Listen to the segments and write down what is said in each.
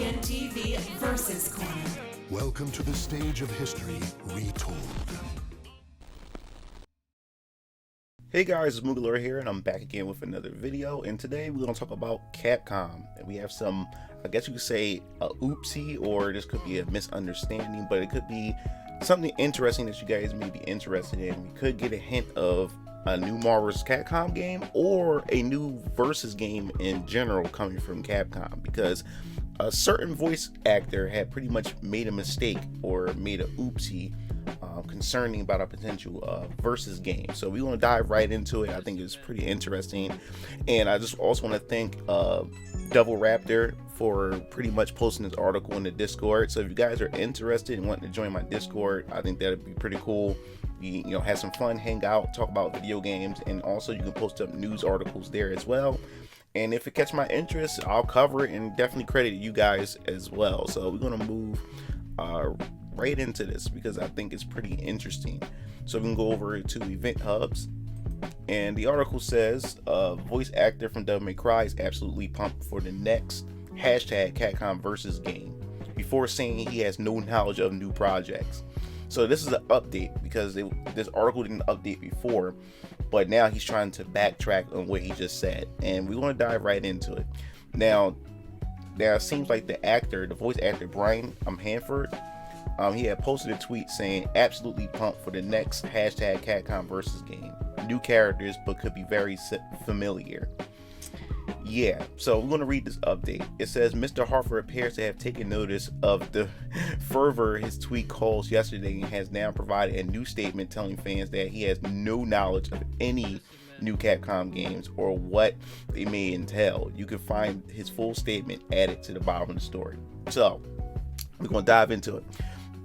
ESPN TV Versus Corner. Welcome to the stage of history retold. Hey guys, it's Moogalore here, and I'm back again with another video. And today we're going to talk about Capcom. And we have some, I guess you could say, a oopsie, or this could be a misunderstanding, but it could be something interesting that you guys may be interested in. We could get a hint of a new Marvel vs. Capcom game, or a new Versus game in general coming from Capcom, because a certain voice actor had pretty much made a mistake or made a oopsie concerning about a potential Versus game. So we want to dive right into it. I think it's pretty interesting, and I just also want to thank Devil Raptor for pretty much posting this article in the Discord. So if you guys are interested and wanting to join my Discord, I think that'd be pretty cool. You know, have some fun, hang out, talk about video games, and also you can post up news articles there as well. And if it catches my interest, I'll cover it and definitely credit you guys as well. So we're gonna move right into this because I think it's pretty interesting. So we can go over to Event Hubs, and the article says voice actor from Devil May Cry is absolutely pumped for the next hashtag Capcom Versus game, before saying he has no knowledge of new projects. So this is an update because this article didn't update before, but now he's trying to backtrack on what he just said, and we want to dive right into it. Now it seems like the voice actor Brian Hanford, he had posted a tweet saying absolutely pumped for the next hashtag Capcom Versus game. New characters, but could be very familiar. Yeah, so we're going to read this update. It says Mr. Harford appears to have taken notice of the fervor his tweet caused yesterday and has now provided a new statement telling fans that he has no knowledge of any new Capcom games or what they may entail. You can find his full statement added to the bottom of the story. So we're going to dive into it.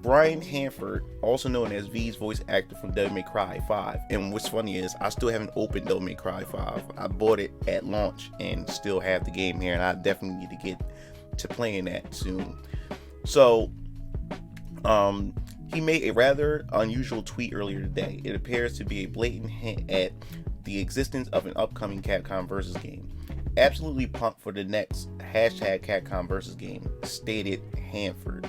Brian Hanford, also known as V's voice actor from Devil May Cry 5. And what's funny is I still haven't opened Devil May Cry 5. I bought it at launch and still have the game here, and I definitely need to get to playing that soon. So he made a rather unusual tweet earlier today. It appears to be a blatant hint at the existence of an upcoming Capcom Versus game. Absolutely pumped for the next hashtag Capcom Versus game, stated Hanford.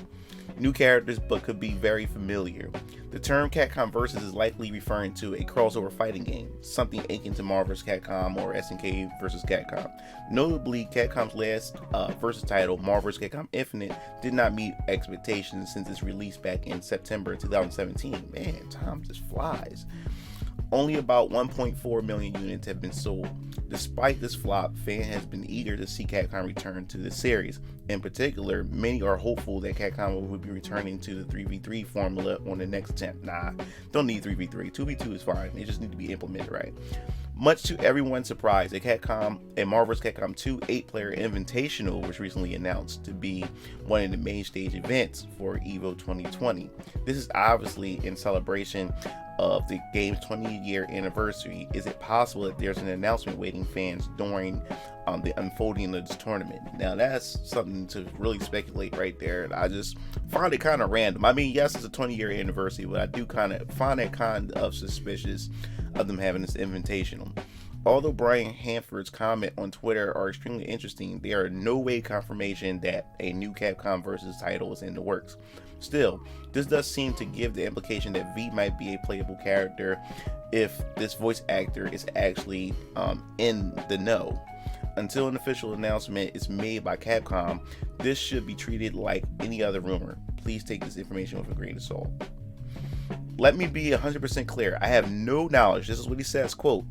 New characters, but could be very familiar. The term Capcom Versus is likely referring to a crossover fighting game, something akin to Marvel vs. Capcom or SNK vs. Capcom. Notably, Capcom's last Versus title, Marvel vs. Capcom Infinite, did not meet expectations since its release back in September 2017. Man, time just flies. Only about 1.4 million units have been sold. Despite this flop, fans have been eager to see Capcom return to the series. In particular, many are hopeful that Capcom will be returning to the 3v3 formula on the next attempt. Nah, don't need 3v3. 2v2 is fine. It just need to be implemented right. Much to everyone's surprise, a Marvel vs. Capcom 2 8-player Invitational was recently announced to be one of the main stage events for EVO 2020. This is obviously in celebration of the game's 20-year anniversary. Is it possible that there's an announcement waiting fans during the unfolding of this tournament? Now that's something to really speculate right there. I just find it kind of random. I mean, yes, it's a 20-year anniversary, but I do kind of find that kind of suspicious of them having this invitational. Although Brian Hanford's comment on Twitter are extremely interesting, there are no way confirmation that a new Capcom Versus title is in the works. Still, this does seem to give the implication that V might be a playable character if this voice actor is actually in the know. Until an official announcement is made by Capcom, this should be treated like any other rumor. Please take this information with a grain of salt. Let me be 100% clear. I have no knowledge. This is what he says, quote,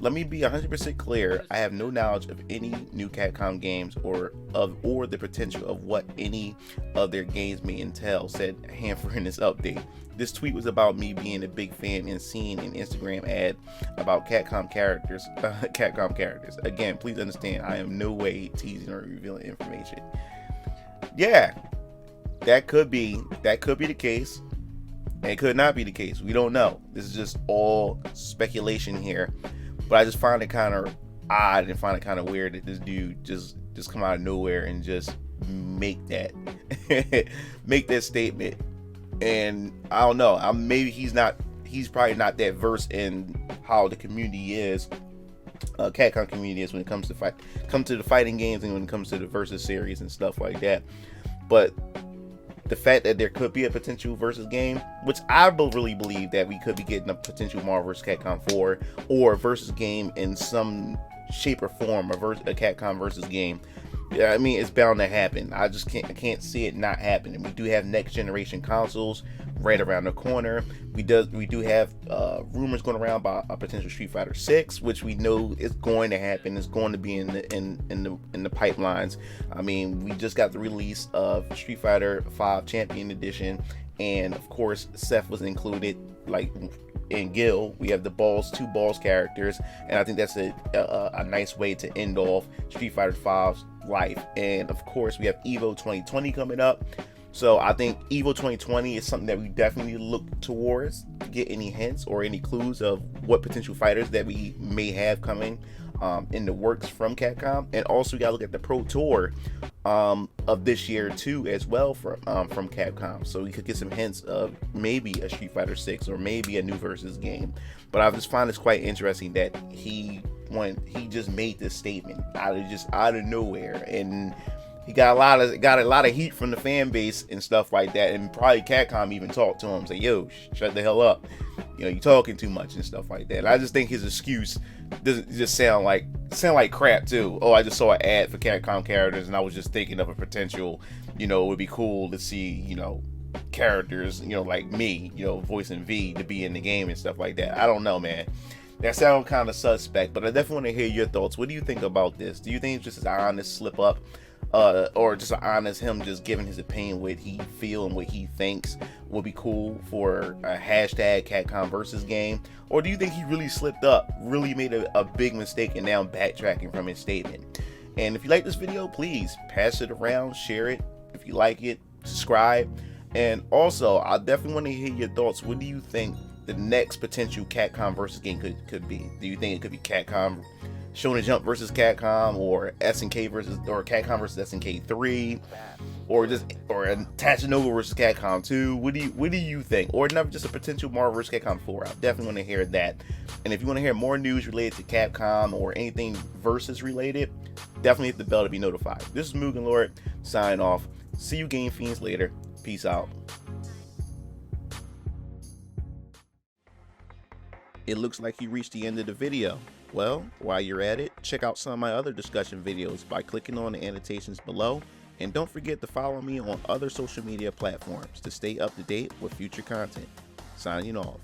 "Let me be 100% clear. I have no knowledge of any new Capcom games or the potential of what any of their games may entail," said Hanford in this update. This tweet was about me being a big fan and seeing an Instagram ad about Capcom characters. Again, please understand, I am no way teasing or revealing information. Yeah, that could be the case. It could not be the case. We don't know. This is just all speculation here. But I just find it kind of odd and find it kind of weird that this dude just come out of nowhere and just make that statement. And I don't know. Maybe he's probably not that versed in how the community is Capcom community is when it comes to the fighting games, and when it comes to the versus series and stuff like that. But the fact that there could be a potential versus game, which I really believe that we could be getting a potential Marvel vs. Capcom 4 or a versus game in some shape or form, a Capcom versus game. Yeah, I mean, it's bound to happen. I can't see it not happening. We do have next generation consoles right around the corner. We do have rumors going around about a potential Street Fighter 6, which we know is going to happen. It's going to be in the pipelines. I mean, we just got the release of Street Fighter 5 Champion Edition, and of course Seth was included, like in Gil. We have the two balls characters, and I think that's a nice way to end off Street Fighter 5's life. And of course we have Evo 2020 coming up, so I think Evo 2020 is something that we definitely look towards to get any hints or any clues of what potential fighters that we may have coming in the works from Capcom. And also we gotta look at the Pro Tour of this year too as well from Capcom, so we could get some hints of maybe a Street Fighter 6 or maybe a new versus game. But I just find this quite interesting that he just made this statement out of nowhere, and he got a lot of heat from the fan base and stuff like that, and probably Capcom even talked to him, say, yo, shut the hell up, you talking too much and stuff like that. And I just think his excuse doesn't just sound like crap too. Oh, I just saw an ad for Capcom characters and I was just thinking of a potential, it would be cool to see, characters, like me, voicing V to be in the game and stuff like that. I don't know, man. That sounds kind of suspect, but I definitely want to hear your thoughts. What do you think about this? Do you think it's just an honest slip up, or just an honest him just giving his opinion, what he feel and what he thinks would be cool for a hashtag Capcom versus game? Or do you think he really slipped up, really made a big mistake and now backtracking from his statement? And if you like this video, please pass it around, share it. If you like it, subscribe. And also, I definitely want to hear your thoughts. What do you think the next potential Capcom versus game could be? Do you think it could be Capcom Shonen Jump versus Capcom, or SNK or Capcom versus SNK 3, or Tachinova versus Capcom 2? What do you think? Or never, just a potential Marvel versus Capcom 4? I definitely want to hear that. And if you want to hear more news related to Capcom or anything versus related, definitely hit the bell to be notified. This is Mugen Lord signing off. See you Game Fiends later. Peace out. It looks like you reached the end of the video. Well, while you're at it, check out some of my other discussion videos by clicking on the annotations below, and don't forget to follow me on other social media platforms to stay up to date with future content. Signing off.